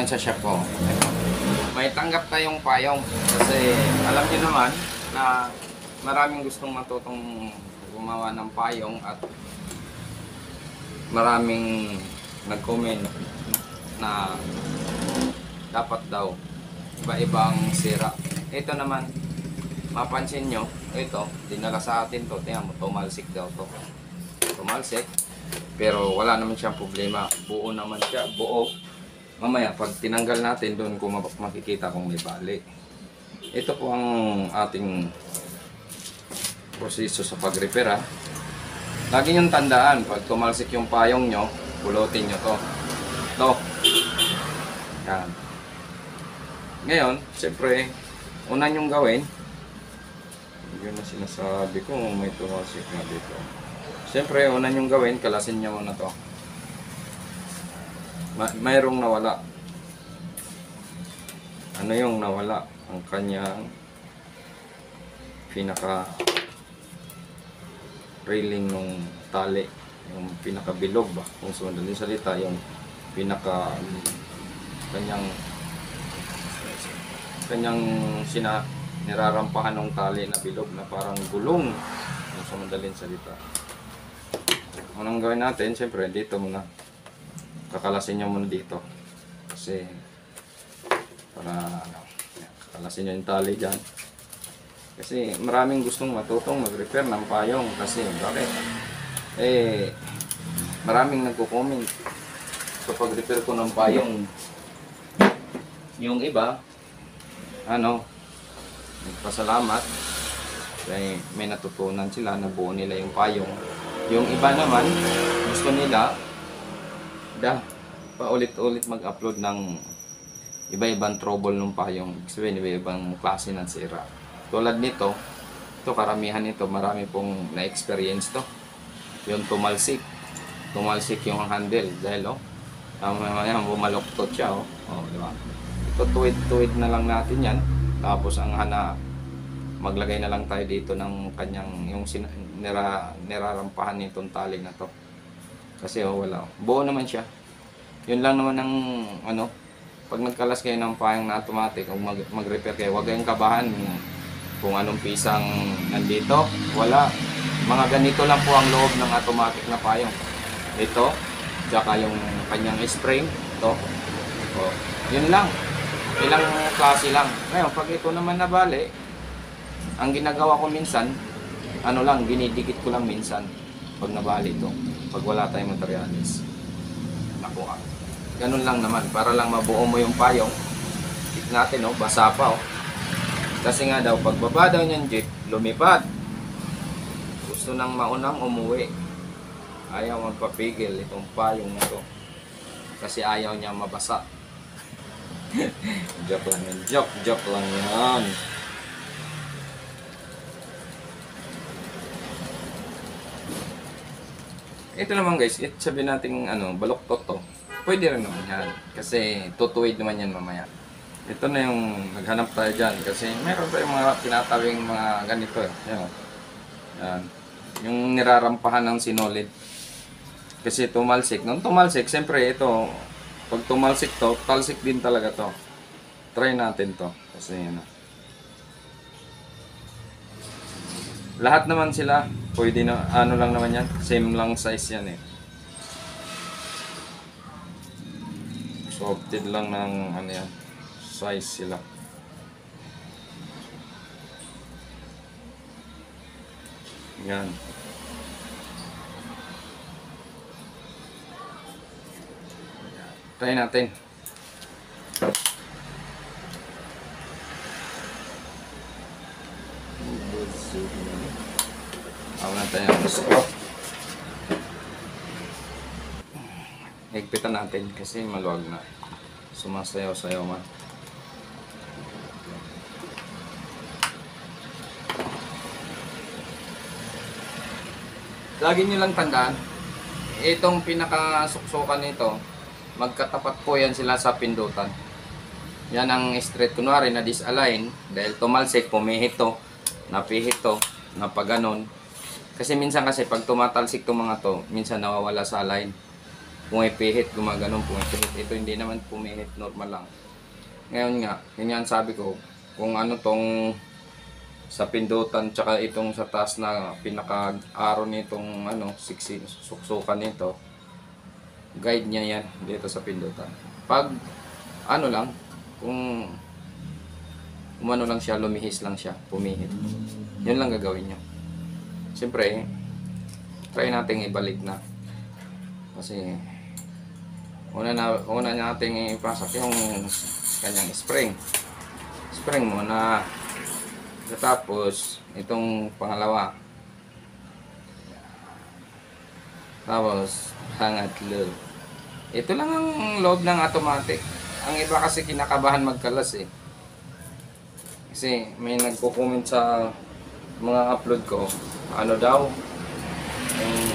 dyan sa shop ko. May tanggap tayong payong kasi alam niyo naman na maraming gustong matutong gumawa ng payong at maraming nag-comment na dapat daw iba-ibang sira. Ito naman, mapansin nyo, ito, dinala sa atin to. Tingnan mo, tumalsik daw to. Tumalsik, pero wala naman siyang problema. Buo naman siya, buo. Mamaya, pag tinanggal natin, doon ko makikita kung may bali. Ito po ang ating proseso sa pag-repair. Lagi niyong tandaan, pag tumalsik yung payong nyo, pulutin nyo to. Ito. Yan. Ngayon, siyempre, una nyong gawin, yun na sinasabi ko, may tumalsik na dito. Siyempre, una nyong gawin, kalasin nyo muna to. Mayroong nawala. Ano yung nawala? Ang kanyang pinaka railing nung tali, yung pinaka bilog ba? Kung sundalin salita, yung pinaka kanyang nirarampahan ng tali na bilog na parang gulong, kung sundalin salita. Unang gawin natin, siyempre dito muna. Kakalasin nyo muna dito kasi para kakalasin nyo yung tali dyan kasi maraming gustong matutong mag-repair ng payong kasi bakit? Maraming nagko-comment sa pag-repair ko ng payong. Yung iba nagpasalamat kasi may natutunan sila, nabuo nila yung payong. Yung iba naman gusto nila paulit-ulit mag-upload ng iba-ibang trouble ng payong, sabihin iba-ibang klase ng sira. Tulad nito, karamihan nito, marami pong na-experience to. Yung tumalsik yung handle dahil mamaya bumaloktot siya diba? Ito tuwid na lang natin yan, tapos ang maglagay na lang tayo dito ng kanyang yung nirarampahan nitong tali na to. Kasi wala. Buo naman siya. Yun lang naman ang pag nagkalas kayo ng payong na automatic o mag-repair kayo, huwag kayong kabahan kung anong pisang nandito. Wala. Mga ganito lang po ang loob ng automatic na payong. Ito, tsaka yung kanyang spring, ito. Yun lang. Ilang klase lang. Ngayon, pag ito naman nabali, ang ginagawa ko minsan, dinidikit ko lang minsan pag nabali ito. Pag wala tayong materialis, nakuha. Ganun lang naman, para lang mabuo mo yung payong. Check natin, basa pa. Kasi nga daw, pagbaba daw niyan jeep, lumipad. Gusto nang maunang umuwi. Ayaw magpapigil itong payong na to. Kasi ayaw niya mabasa. Joke lang yan. Joke lang yan. Ito naman guys, sabihin natin baloktot to. Pwede rin naman yan. Kasi tutuwid naman yan mamaya. Ito na yung naghanap tayo dyan. Kasi meron tayong mga tinatawing mga ganito. Yan. Yung nirarampahan ng sinolid. Kasi tumalsik. Nung tumalsik, siyempre ito, pag tumalsik to, talsik din talaga to. Try natin to. Kasi lahat naman sila, pwede na, lang naman yan. Same lang size yan Sorted lang ng size sila. Yan. Try natin. Awan natin yung screw. Higpitan natin kasi maluwag na. Sumasayaw-sayaw man. Lagi nyo lang tandaan, itong pinakasuksukan nito, magkatapat po yan sila sa pindutan. Yan ang straight. Kunwari na disalign, dahil tumalsik, pumihit to, napihit to, napaganon. Kasi minsan pag tumatalsik itong mga to, minsan nawawala sa line. pumipihit, gumaganon, pumipihit. Ito hindi naman pumihit, normal lang. Ngayon nga, yun nga ang sabi ko, kung ano tong sa pindutan tsaka itong sa taas na pinaka-araw nitong ano, suksukan nito, guide niya yan dito sa pindutan. Pag ano lang, kung umano lang siya, lumihis lang siya, pumihit. Yun lang gagawin nyo. Siyempre, try nating ibalik na. Kasi, una nating ipasok yung kanyang spring. Spring muna. Tapos, itong pangalawa. Tapos, pangatlo. Ito lang ang loob ng automatic. Ang iba kasi kinakabahan magkalas eh. Kasi may nagko-comment sa mga upload ko, ano daw,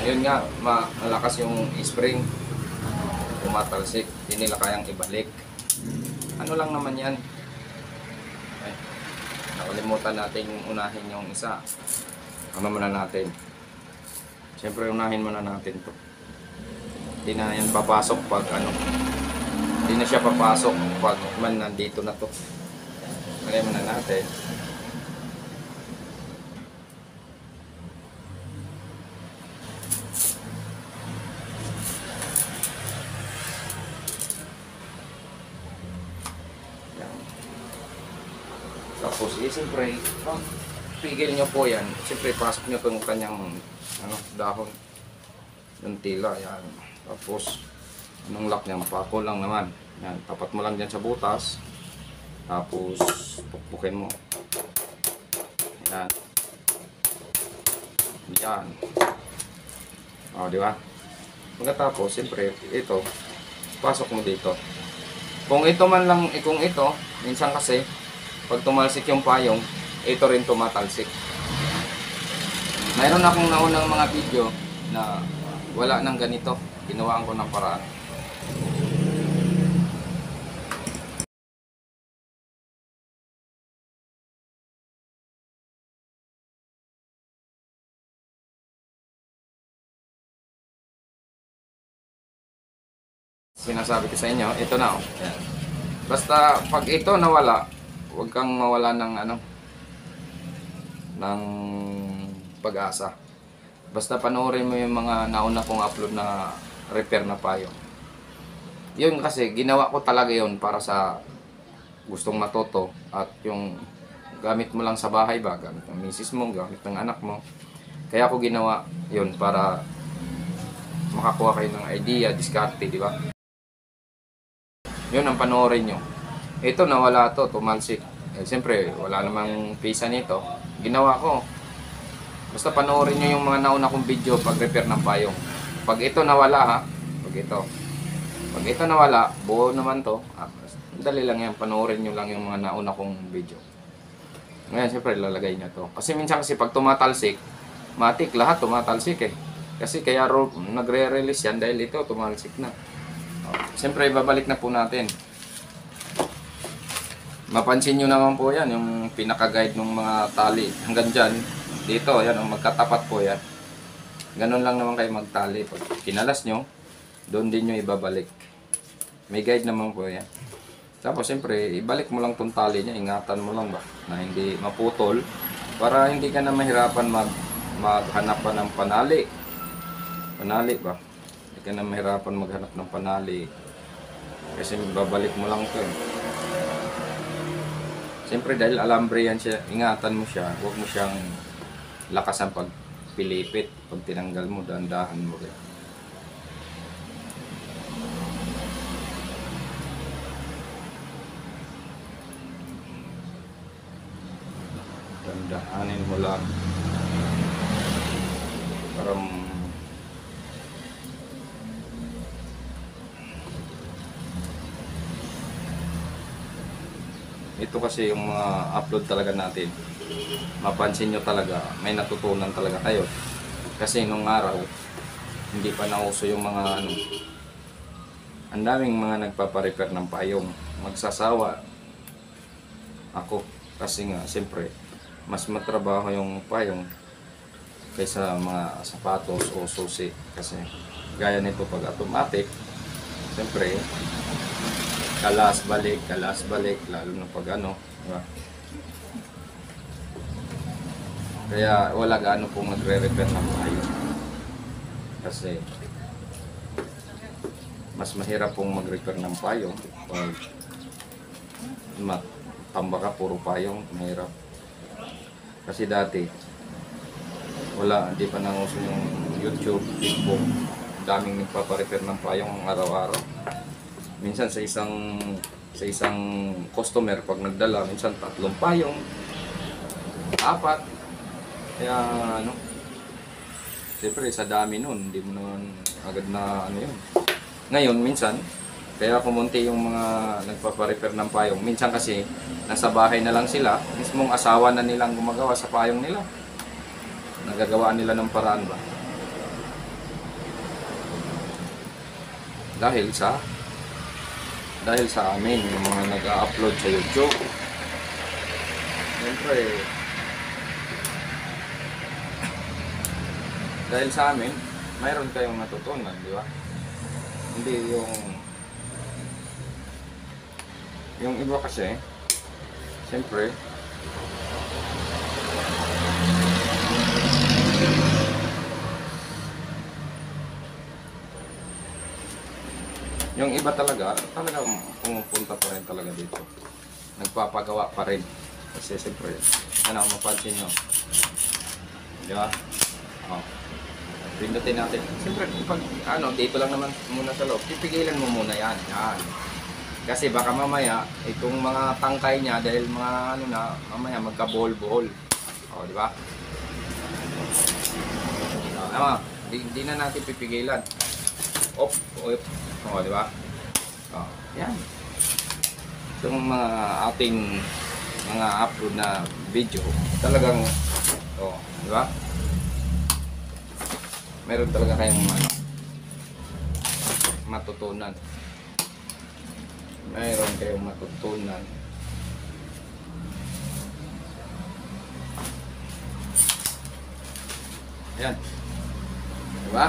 yun nga, malakas yung spring, tumatalsik, hindi nila kayang ibalik. Ano lang naman yan. Ay, nakalimutan natin unahin yung isa. Ano muna natin? Siyempre unahin muna natin to. Hindi na yan papasok pag ano, hindi na siya papasok pag man nandito na to. Lagay muna natin. Yan. Tapos siyempre, pigil nyo po yan. Siyempre pasok nyo itong kanyang ano, dahon ng tila. Yan. Tapos anong lock niya, mapako lang naman. Yan. Tapat mo lang dyan sa butas. Tapos, pukpukin mo. Yan. Yan. O, di ba? Pagkatapos, siyempre, ito, pasok mo dito. Kung ito man lang, kung ito, minsan kasi, pag tumalsik yung payong, ito rin tumatalsik. Mayroon akong naunang mga video na wala nang ganito. Ginawaan ko ng paraan. Sinasabi ko sa inyo, ito na oh. Yan. Basta pag ito nawala, huwag kang mawala ng ano, ng pag-asa. Basta panoorin mo yung mga nauna kong upload na repair na payong. Yun kasi ginawa ko talaga yun para sa gustong matuto at yung gamit mo lang sa bahay ba, gamit ng misis mo, gamit ng anak mo. Kaya ako ginawa yun para makakuha kayo ng idea, diskarte, di ba? Yun ang panoorin nyo. Ito nawala to, tumalsik. Eh, siyempre, wala namang pisa nito. Ginawa ko. Basta panoorin nyo yung mga nauna kong video pag repair ng payong. Pag ito nawala ha, pag ito nawala, buo naman to. Dali lang yan, panoorin nyo lang yung mga nauna kong video. Ngayon, siyempre, lalagay nyo to. Kasi minsan kasi pag tumatalsik, matik lahat tumatalsik eh. Kasi kaya nagre-release yan dahil ito tumalsik na. Siyempre, babalik na po natin. Mapansin nyo naman po yan, yung pinaka-guide ng mga tali. Hanggang dyan, dito, yan, magkatapat po yan. Ganun lang naman kayo magtali. Pag kinalas nyo, doon din nyo ibabalik. May guide naman po yan. Tapos, siyempre, ibalik mo lang tong tali niya. Ingatan mo lang ba, na hindi maputol. Para hindi ka na mahirapan maghanap pa ng panali. Panali ba? Hindi ka na mahirapan maghanap ng panali. Kasi babalik mo lang ito eh. Siyempre dahil alambre yan siya, ingatan mo siya. Huwag mo siyang lakasan pag pilipit. Pag tinanggal mo, dahan-dahan mo rin. Dahan-dahanin mo lang. Para ito kasi yung mga upload talaga natin, mapansin nyo talaga, may natutunan talaga kayo. Kasi nung araw, hindi pa nauso yung mga ano, ang daming mga nagpaparepair ng payong. Magsasawa ako kasi nga, siyempre, mas matrabaho yung payong kaysa mga sapatos o susi. Kasi gaya nito pag automatic, siyempre kalas balik, lalo na pag ano, diba? Kaya wala gaano pong nagre-repair ng payo. Kasi mas mahirap pong mag-repair ng payong pag tamba ka puro payong, mahirap. Kasi dati wala, hindi pa nanguso yung YouTube, Facebook, daming nagpapa-repair ng payong araw-araw. Minsan sa isang customer pag nagdala, minsan 3 payong, 4. Kaya ano, siyempre sa dami nun, hindi mo naman agad na ano yun. Ngayon, minsan, kaya kumunti yung mga nagpapa-repair ng payong. Minsan kasi, nasa bahay na lang sila, mismong asawa na nilang gumagawa sa payong nila. Nagagawa nila ng paraan ba? Dahil sa amin, yung mga nag-upload sa YouTube. Siyempre, dahil sa amin, mayroon kayong natutunan, di ba? Hindi yung iba kasi, siyempre, yung iba talaga pumupunta pa rin talaga dito. Nagpapagawa pa rin. Kasi siyempre, ano, mapansin nyo. Di ba? Oh. Pindutin natin. Siyempre, pag ano, dito lang naman muna sa loob, pipigilan mo muna yan. Yan. Kasi baka mamaya, itong mga tangkay niya, dahil mga ano na, mamaya magka-bol-bol. O, di ba? Hindi na natin pipigilan. Op. O, di ba? O, yan. Itong mga ating mga upload na video, talagang, o, di ba? Meron talaga kayong matutunan. Meron kayong matutunan. Ayan. Diba?